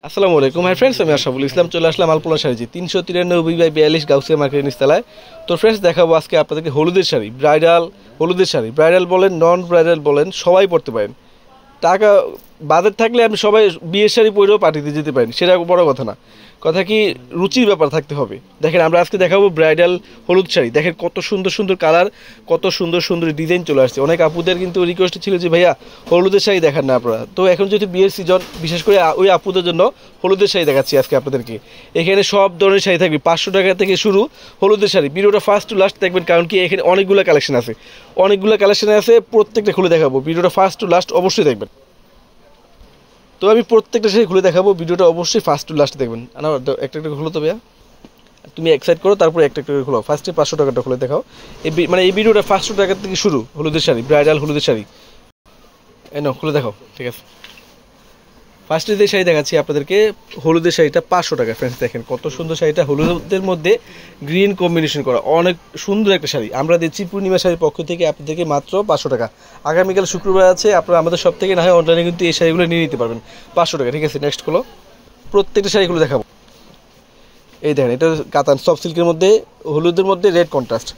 আসসালামু আলাইকুম hi friends, আমি আশরাফুল ইসলাম চলে আসলাম আলপনা শাড়ি 393/42 গাউসিয়া মার্কেটের নিচতলায়। তো ফ্রেন্ডস দেখাবো আজকে আপনাদেরকে হলুদের শাড়ি, হলুদের শাড়ি ব্রাইডাল বলেন নন ব্রাইডাল বলেন সবাই পরতে পারেন। টাকা বাজেট থাকলে আপনি সবাই বিয়ের শাড়ি পরেও পার্টিতে যেতে পারেন, সেটা বড় কথা না। কথা কি রুচির ব্যাপার থাকতে হবে। দেখেন আমরা আজকে দেখাবো ব্রাইডাল হলুদ শাড়ি। দেখেন কত সুন্দর সুন্দর কালার, কত সুন্দর সুন্দর ডিজাইন চলে আসছে। অনেক আপুদের কিন্তু রিকোয়েস্ট ছিল যে ভাইয়া হলুদের শাড়ি দেখান না আপনারা। তো এখন যদি বিয়ের সিজন, বিশেষ করে ওই আপুদের জন্য হলুদের শাড়ি দেখাচ্ছি আজকে আপনাদেরকে। এখানে সব ধরনের শাড়ি থাকবে, 500 টাকা থেকে শুরু হলুদের শাড়ি। ভিডিওটা ফার্স্ট টু লাস্ট দেখবেন, কারণ কি এখানে অনেকগুলো কালেকশন আছে, প্রত্যেকটা খুলে দেখাবো। ভিডিওটা ফার্স্ট টু লাস্ট অবশ্যই দেখবেন। তো আমি প্রত্যেকটা শাড়ি খুলে দেখাবো, ভিডিওটা অবশ্যই ফার্স্ট টু লাস্ট দেখবেন। একটা একটা খুলো তো ভাইয়া, তুমি এক্সাইট করো, তারপরে একটা একটা খুলো। ফার্স্টে 500 টাকাটা খুলে দেখাও। এই ভিডিওটা 500 টাকা থেকে শুরু হলুদের শাড়ি, ব্রাইডাল হলুদের শাড়ি। খুলে দেখাও, ঠিক আছে। ফার্স্টে যে শাড়ি দেখাচ্ছি আপনাদেরকে, হলুদের শাড়িটা 500 টাকা। ফ্রেন্ডস দেখেন কত সুন্দর শাড়িটা, হলুদের মধ্যে গ্রিন কম্বিনেশন করা, অনেক সুন্দর একটা শাড়ি। আমরা দিচ্ছি পূর্ণিমা শাড়ির পক্ষ থেকে আপনাদেরকে মাত্র 500 টাকা। আগামীকাল শুক্রবার আছে, আপনারা আমাদের সব থেকে না হয় অনলাইনে কিন্তু এই শাড়িগুলো নিয়ে নিতে পারবেন 500 টাকা, ঠিক আছে। নেক্সট হলো প্রত্যেকটা শাড়িগুলো দেখাবো। এই দেখেন, এটা কাতান সফট সিল্কের মধ্যে হলুদের মধ্যে রেড কন্ট্রাস্ট।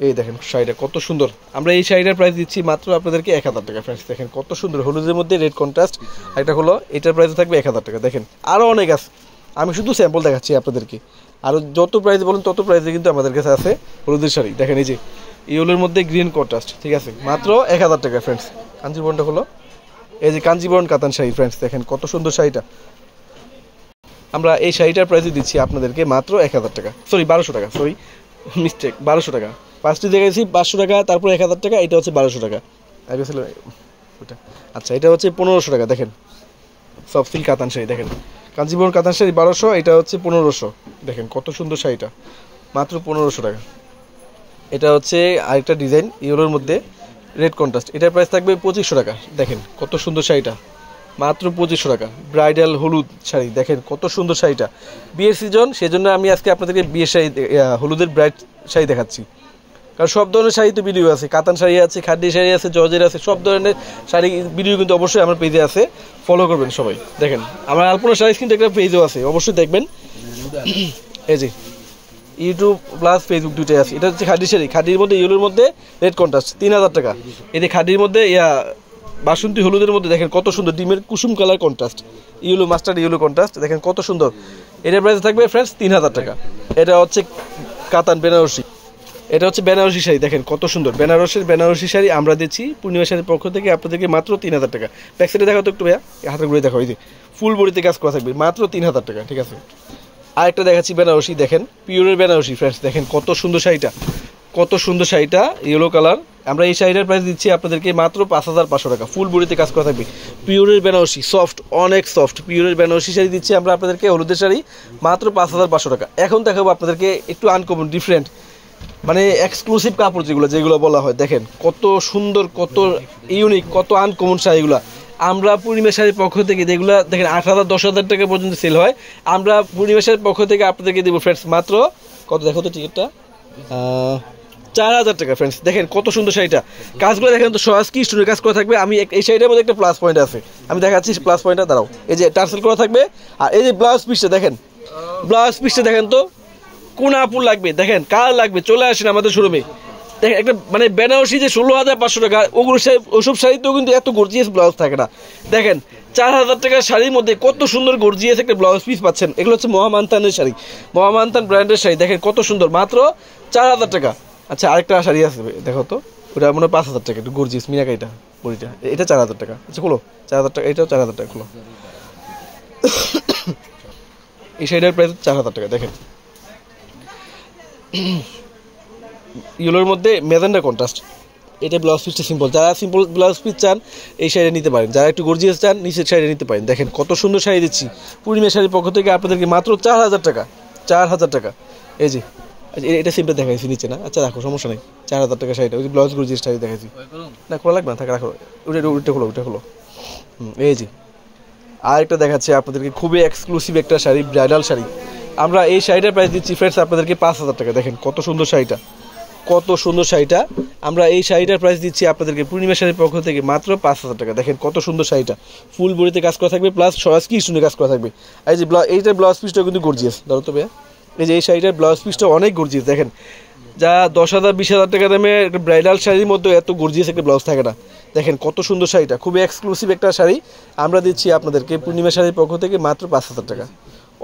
এই দেখেন শাড়িটা কত সুন্দর। আমরা এই শাড়িটার প্রাইস দিচ্ছি মাত্র আপনাদেরকে 1000 টাকা। ফ্রেন্ডস দেখেন কত সুন্দর হলুদের মধ্যে রেড কন্ট্রাস্ট। একটা হলো এটার প্রাইস থাকবে 1000 টাকা। দেখেন আরও অনেক আছে, আমি শুধু স্যাম্পল দেখাচ্ছি আপনাদেরকে। আরও যত প্রাইস বলেন তত প্রাইসে কিন্তু আমাদের কাছে আছে হলুদের শাড়ি। দেখেন এই যে ইয়েলোর মধ্যে গ্রিন কন্ট্রাস্ট, ঠিক আছে, মাত্র 1000 টাকা। ফ্রেন্ডস কাঞ্জিবরণটা হলো এই যে কাঞ্জিবরণ কাতান শাড়ি। ফ্রেন্ডস দেখেন কত সুন্দর শাড়িটা। আমরা এই শাড়িটার প্রাইস দিচ্ছি আপনাদেরকে মাত্র 1000 টাকা, সরি 1200 টাকা, সরি মিস্টেক, 1200 টাকা। ফার্স্টে দেখেছি 500 টাকা, তারপর 1000 টাকা, এটা হচ্ছে 1200 টাকা। ওটা আচ্ছা, এটা হচ্ছে 1500 টাকা। দেখেন সফট সিল্ক কাতান শাড়ি, দেখেন কাঞ্জিবরণ কাতান শাড়ি 1200, এটা হচ্ছে 1500। দেখেন কত সুন্দর শাড়িটা, মাত্র 1500 টাকা। এটা হচ্ছে আরেকটা ডিজাইন ইয়েলোর মধ্যে রেড কন্ট্রাস্ট, এটার প্রাইস থাকবে 2500 টাকা। দেখেন কত সুন্দর শাড়িটা, মাত্র 2500 টাকা। ব্রাইডাল হলুদ শাড়ি, দেখেন কত সুন্দর শাড়িটা। বিয়ের সিজন, সেজন্য আমি আজকে আপনাদেরকে বিয়ের শাড়ি, হলুদের ব্রাইড শাড়ি দেখাচ্ছি। কারণ সব ধরনের শাড়ি তো ভিডিও আছে, কাতান শাড়ি আছে, খাদ্য শাড়ি আছে, জর্জের আছে, সব ধরনের শাড়ি ভিডিও কিন্তু অবশ্যই আমার পেজে আছে, ফলো করবেন সবাই। দেখেন আমার আলপনা শাড়ি কিন্তু একটা পেজও আছে, অবশ্যই দেখবেন। এই যে ইউটিউব প্লাস ফেসবুক দুটোই আছে। এটা হচ্ছে খাদি শাড়ি, খাদির মধ্যে ইয়েলোর মধ্যে রেড কন্ট্রাস্ট, 3000 টাকা। এতে খাদির মধ্যে বাসন্তী হলুদের মধ্যে দেখেন কত সুন্দর ডিমের কুসুম colour contrast, yellow mustard yellow contrast, দেখেন কত সুন্দর। এটার প্রাইস থাকবে ফ্রেন্ডস 3000 টাকা। এটা হচ্ছে কাতান বেনারসি, এটা হচ্ছে বেনারসি শাড়ি। দেখেন কত সুন্দর বেনারসি শাড়ি আমরা দিচ্ছি পূর্ণিমা শাড়ির পক্ষ থেকে আপনাদেরকে মাত্র 3000 টাকা। ব্যাক সাইডে দেখাও তো একটু ভাইয়া, হাতের ঘুরে দেখাও। এই যে ফুল বডিতে কাজ করা থাকবে, মাত্র 3000 টাকা, ঠিক আছে। আরেকটা দেখাচ্ছি বেনারসি, দেখেন পিওরের বেনারসি। ফ্রেন্ডস দেখেন কত সুন্দর শাড়িটা, কত সুন্দর শাড়িটা, ইয়েলো কালার। আমরা এই শাড়িটার প্রাইস দিচ্ছি আপনাদেরকে মাত্র 5500 টাকা। ফুল বডিতে কাজ করা থাকবে, পিওরের বেনারসি, সফট, অনেক সফট পিওরের বেনারসি শাড়ি দিচ্ছি আমরা আপনাদেরকে, হলুদের শাড়ি মাত্র 5500 টাকা। এখন দেখাবো আপনাদেরকে একটু আনকমন, ডিফারেন্ট, মানে এক্সক্লুসিভ কাপড় যেগুলো বলা হয়। দেখেন কত সুন্দর, কত ইউনিক, কত আনকমন শাড়িগুলো। আমরা পূর্ণিমা শাড়ির পক্ষ থেকে যেগুলো দেখেন 8000 10,000 টাকা পর্যন্ত সেল হয়, আমরা পূর্ণিমা শাড়ির পক্ষ থেকে আপনাদেরকে দেবো ফ্রেন্ডস মাত্র কত, দেখো তো টিকিটটা, 4000 টাকা। ফ্রেন্ডস দেখেন কত সুন্দর শাড়িটা, কাজগুলো দেখেন তো সহজ কি স্টোনের কাজ করা থাকবে। আমি এই শাড়িটার মধ্যে একটা প্লাস পয়েন্ট আছে, আমি দেখাচ্ছি প্লাস পয়েন্টটা, দাঁড়াও। এই যে টার্সেল করা থাকবে, আর এই যে ব্লাউজ পিসটা দেখেন, ব্লাউজ পিসটা দেখেন তো কোন আপুর লাগবে, দেখেন কার লাগবে, চলে আসেন আমাদের শোরুমে। দেখেন একটা মানে বেনারসি যে 16500 টাকা, ওগুলো ওসব শাড়িতেও কিন্তু এত গর্জিয়াস ব্লাউজ থাকে না। দেখেন 4000 টাকার শাড়ির মধ্যে কত সুন্দর গর্জিয়াস একটা ব্লাউজ পিস পাচ্ছেন। এগুলো হচ্ছে মহামান্তানের শাড়ি, মহামান্তান ব্র্যান্ডের শাড়ি। দেখেন কত সুন্দর, মাত্র 4000 টাকা। আচ্ছা আরেকটা শাড়ি আছে, দেখো তো, ওটা মনে হয় 5000 টাকা, একটু গর্জিয়াস মিনাকাইটা বড়িটা, এটা 4000 টাকা। আচ্ছা খোলো, 4000 টাকা, এটাও 4000 টাকা খোলো। এই শাড়িটার প্রাইস 4000 টাকা। দেখেন ইয়েলোর মধ্যে ম্যাজেন্ডা কন্ট্রাস্ট, এটা ব্লাউজ পিসটা সিম্পল। যারা সিম্পল ব্লাউজ পিস চান এই শাড়ি নিতে পারেন, যারা একটু গর্জিয়াস চান নিচের শাড়ি নিতে পারেন। দেখেন কত সুন্দর শাড়ি দিচ্ছি পূর্ণিমা শাড়ির পক্ষ থেকে আপনাদেরকে মাত্র 4000 টাকা, 4000 টাকা। এই যে এটা সিম্পল দেখাইছি নিচে না, আচ্ছা রাখো, সমস্যা নেই। 4000 টাকা শাড়িটা, ওই যে ব্লাউজ গর্জিয়াস শাড়ি দেখাইছি না, খোলা লাগবে না, থাকে রাখো, ওটা খোলো। এই যে আরেকটা দেখাচ্ছে আপনাদেরকে, খুবই এক্সক্লুসিভ একটা শাড়ি, ব্রাইডাল শাড়ি। আমরা এই শাড়িটার প্রাইস দিচ্ছি ফ্রেন্ডস আপনাদেরকে 5000 টাকা। দেখেন কত সুন্দর শাড়িটা, কত সুন্দর শাড়িটা। আমরা এই শাড়িটার প্রাইস দিচ্ছি আপনাদেরকে পূর্ণিমা শাড়ির পক্ষ থেকে মাত্র 5,000 টাকা। দেখেন কত সুন্দর শাড়িটা, ফুল বডিতে কাজ করা থাকবে, প্লাস সরাসরি স্টোনে কাজ করা থাকবে। এই যে এইটার ব্লাউজ পিসটাও কিন্তু গর্জিয়াস, ধরো তবে এই যে এই শাড়িটার ব্লাউজ পিসটা অনেক গর্জিয়াস। দেখেন যা 10,000 20,000 টাকা দামে একটা ব্রাইডাল শাড়ির মধ্যে এত গর্জিয়াস একটা ব্লাউজ থাকে না। দেখেন কত সুন্দর শাড়িটা, খুবই এক্সক্লুসিভ একটা শাড়ি আমরা দিচ্ছি আপনাদেরকে পূর্ণিমা শাড়ির পক্ষ থেকে মাত্র 5,000 টাকা।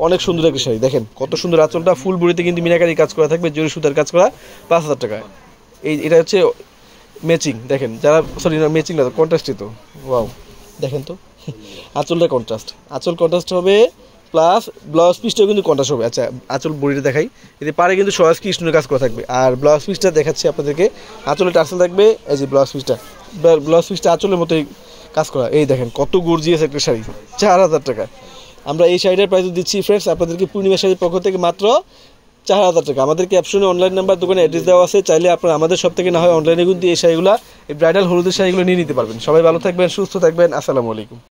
অনেক সুন্দর একটা শাড়ি, দেখেন কত সুন্দর আঁচলটা, ফুল বডিতে কিন্তু মিনাকারি কাজ করা থাকবে, জরি সুতার কাজ করা, 5,000 টাকা। এটা হচ্ছে ম্যাচিং, দেখেন যারা সরি না ম্যাচিং না, কন্ট্রাস্টই তো, ওয়াও দেখেন তো আঁচলটা কন্ট্রাস্ট, আঁচল কন্ট্রাস্ট হবে, প্লাস ব্লাউজ পিসটাও কিন্তু কন্ট্রাস্ট হবে। আচ্ছা আঁচল বডিটা দেখাই, এতে পারে কিন্তু সরাসরি স্টোনের কাজ করা থাকবে। আর ব্লাউজ পিসটা দেখাচ্ছি আপনাদেরকে, আঁচলে টার্সেল থাকবে, এই যে ব্লাউজ পিসটা আঁচলের মতোই কাজ করা। এই দেখেন কত গর্জিয়াস একটা শাড়ি, 4,000 টাকা। আমরা এই শাড়িটার প্রাইস দিচ্ছি ফ্রেন্ডস আপনাদেরকে পূর্ণিমা শাড়ির পক্ষ থেকে মাত্র 4,000 টাকা। আমাদের ক্যাপশনে অনলাইন নাম্বার, দোকানে অ্যাড্রেস দেওয়া আছে, চাইলে আপনারা আমাদের সব থেকে না হয় অনলাইনে কিন্তু এই শাড়িগুলো, এই ব্রাইডাল হলুদের শাড়িগুলো নিয়ে নিতে পারবেন। সবাই ভালো থাকবেন, সুস্থ থাকবেন, আসসালামু আলাইকুম।